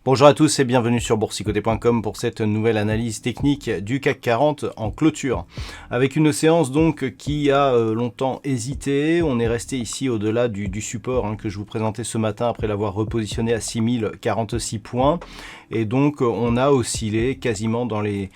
Bonjour à tous et bienvenue sur boursicoté.com pour cette nouvelle analyse technique du CAC 40 en clôture. Avec une séance donc qui a longtemps hésité, on est resté ici au-delà du support que je vous présentais ce matin après l'avoir repositionné à 6046 points. Et donc on a oscillé quasiment dans les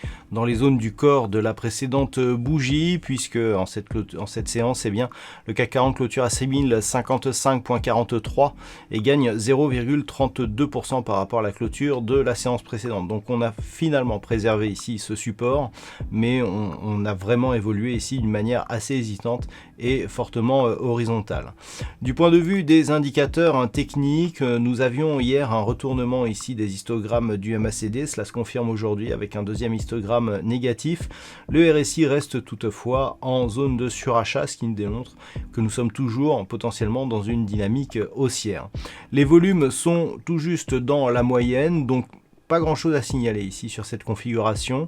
zones du corps de la précédente bougie, puisque en cette séance, eh bien, le CAC 40 clôture à 6055,43 et gagne 0,32% par rapport à la clôture de la séance précédente. Donc on a finalement préservé ici ce support, mais on a vraiment évolué ici d'une manière assez hésitante et fortement horizontale. Du point de vue des indicateurs techniques, nous avions hier un retournement ici des histogrammes du MACD, cela se confirme aujourd'hui avec un deuxième histogramme négatif. Le RSI reste toutefois en zone de surachat, ce qui nous démontre que nous sommes toujours potentiellement dans une dynamique haussière. Les volumes sont tout juste dans la moyenne, donc pas grand chose à signaler ici sur cette configuration.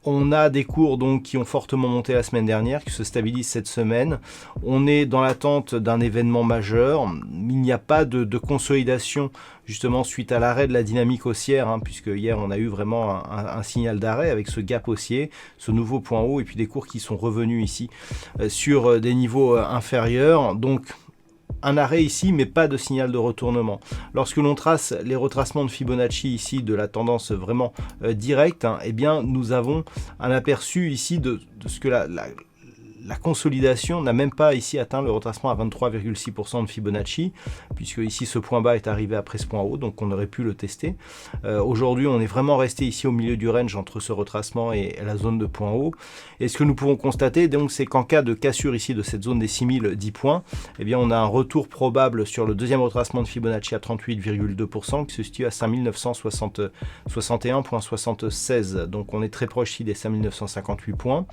On a des cours donc qui ont fortement monté la semaine dernière, qui se stabilisent cette semaine. On est dans l'attente d'un événement majeur. Il n'y a pas de consolidation justement suite à l'arrêt de la dynamique haussière, puisque hier on a eu vraiment un signal d'arrêt avec ce gap haussier, ce nouveau point haut, et puis des cours qui sont revenus ici sur des niveaux inférieurs. Donc un arrêt ici, mais pas de signal de retournement. Lorsque l'on trace les retracements de Fibonacci ici de la tendance vraiment directe, eh bien nous avons un aperçu ici de ce que la consolidation n'a même pas ici atteint le retracement à 23,6% de Fibonacci, puisque ici ce point bas est arrivé après ce point haut, donc on aurait pu le tester. Aujourd'hui, on est vraiment resté ici au milieu du range entre ce retracement et la zone de point haut. Et ce que nous pouvons constater, donc, c'est qu'en cas de cassure ici de cette zone des 6010 points, eh bien, on a un retour probable sur le deuxième retracement de Fibonacci à 38,2%, qui se situe à 5961,76. Donc on est très proche ici des 5958 points.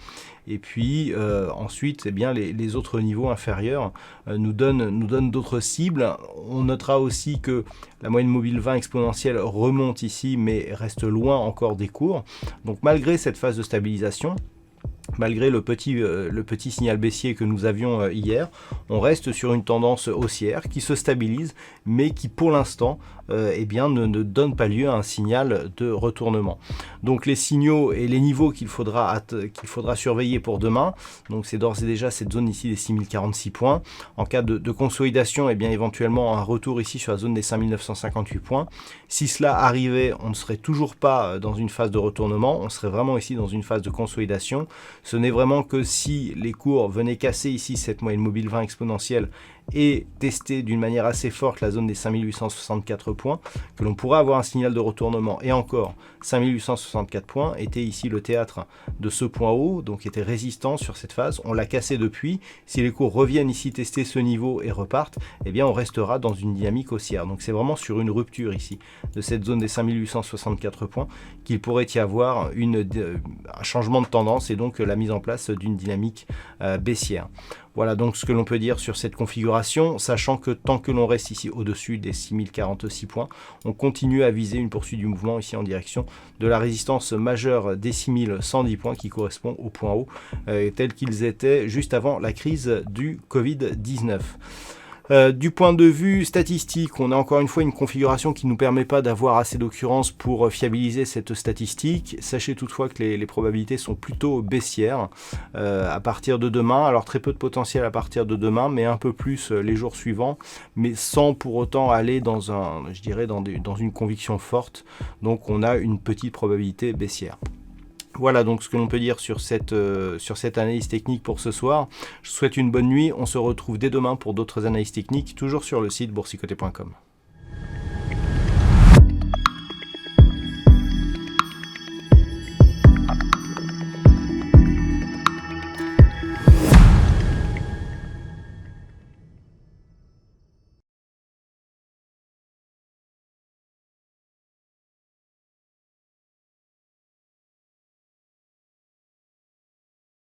Et puis ensuite, eh bien, les autres niveaux inférieurs nous donnent d'autres cibles. On notera aussi que la moyenne mobile 20 exponentielle remonte ici, mais reste loin encore des cours. Donc malgré cette phase de stabilisation, malgré le petit signal baissier que nous avions hier, on reste sur une tendance haussière qui se stabilise, mais qui pour l'instant eh bien, ne donne pas lieu à un signal de retournement. Donc les signaux et les niveaux qu'il faudra surveiller pour demain, donc c'est d'ores et déjà cette zone ici des 6046 points. En cas de consolidation, eh bien, éventuellement un retour ici sur la zone des 5958 points. Si cela arrivait, on ne serait toujours pas dans une phase de retournement, on serait vraiment ici dans une phase de consolidation. Ce n'est vraiment que si les cours venaient casser ici cette moyenne mobile 20 exponentielle et tester d'une manière assez forte la zone des 5864 points, que l'on pourrait avoir un signal de retournement. Et encore, 5864 points était ici le théâtre de ce point haut, donc était résistant sur cette phase. On l'a cassé depuis. Si les cours reviennent ici tester ce niveau et repartent, eh bien on restera dans une dynamique haussière. Donc c'est vraiment sur une rupture ici de cette zone des 5864 points qu'il pourrait y avoir un changement de tendance et donc la mise en place d'une dynamique baissière. Voilà donc ce que l'on peut dire sur cette configuration, sachant que tant que l'on reste ici au-dessus des 6046 points, on continue à viser une poursuite du mouvement ici en direction de la résistance majeure des 6110 points qui correspond au point haut tels qu'ils étaient juste avant la crise du Covid-19. Du point de vue statistique, on a encore une fois une configuration qui ne nous permet pas d'avoir assez d'occurrences pour fiabiliser cette statistique. Sachez toutefois que les probabilités sont plutôt baissières à partir de demain. Alors très peu de potentiel à partir de demain, mais un peu plus les jours suivants, mais sans pour autant aller dans une conviction forte. Donc on a une petite probabilité baissière. Voilà donc ce que l'on peut dire sur cette analyse technique pour ce soir. Je vous souhaite une bonne nuit. On se retrouve dès demain pour d'autres analyses techniques, toujours sur le site boursicoté.com.